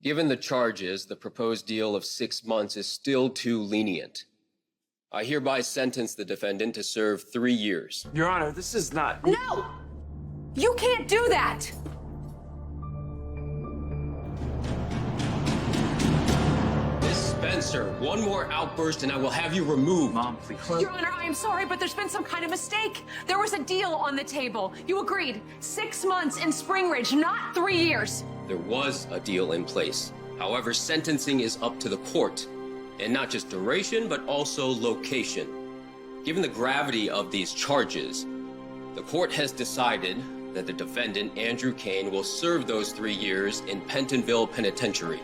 Given the charges, the proposed deal of 6 months is still too lenient. I hereby sentence the defendant to serve 3 years. Your Honor, this is not... No! You can't do that! Miss Spencer, one more outburst and I will have you removed. Mom, please. Your Honor, I am sorry, but there's been some kind of mistake. There was a deal on the table. You agreed 6 months in Spring Ridge, not 3 years. There was a deal in place. However, sentencing is up to the court. And not just duration, but also location. Given the gravity of these charges, the court has decided that the defendant, Andrew Kane, will serve those 3 years in Pentonville Penitentiary.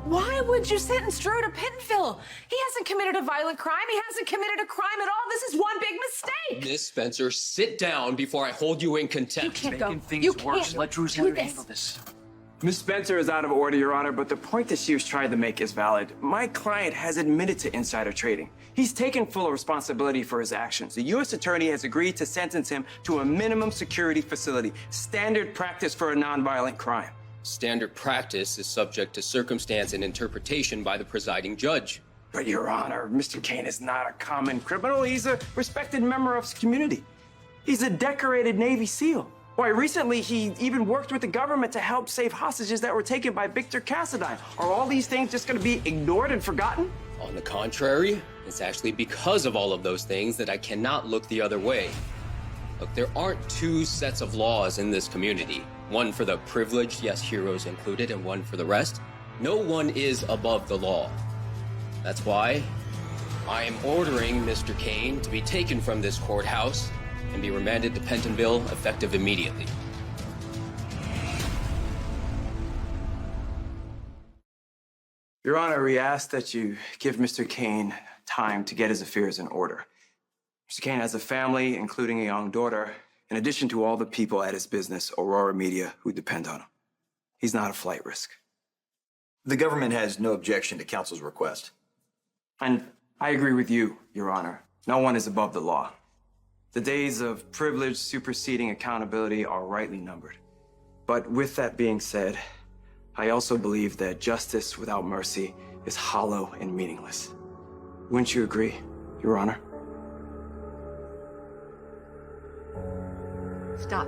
Why would you sentence Drew to Pentonville? He hasn't committed a violent crime. He hasn't committed a crime at all. This is one big mistake. Miss Spencer, sit down before I hold you in contempt. You can't go. Making things You worse. can't Let Drew's do lawyer this. handle this. Miss Spencer is out of order, Your Honor, but the point that she was trying to make is valid. My client has admitted to insider trading. He's taken full responsibility for his actions. The U.S. attorney has agreed to sentence him to a minimum security facility, standard practice for a nonviolent crime. Standard practice is subject to circumstance and interpretation by the presiding judge. But, Your Honor, Mr. Kane is not a common criminal. He's a respected member of his community. He's a decorated Navy SEAL. Why, recently he even worked with the government to help save hostages that were taken by Victor Cassadine. Are all these things just going to be ignored and forgotten? On the contrary, it's actually because of all of those things that I cannot look the other way. Look, there aren't two sets of laws in this community. One for the privileged, yes, heroes included, and one for the rest. No one is above the law. That's why I am ordering Mr. Kane to be taken from this courthouse and be remanded to Pentonville effective immediately. Your Honor, we ask that you give Mr. Kane time to get his affairs in order. Mr. Kane has a family, including a young daughter, in addition to all the people at his business, Aurora Media, who depend on him. He's not a flight risk. The government has no objection to counsel's request. And I agree with you, Your Honor. No one is above the law. The days of privilege superseding accountability are rightly numbered. But with that being said, I also believe that justice without mercy is hollow and meaningless. Wouldn't you agree, Your Honor? Stop.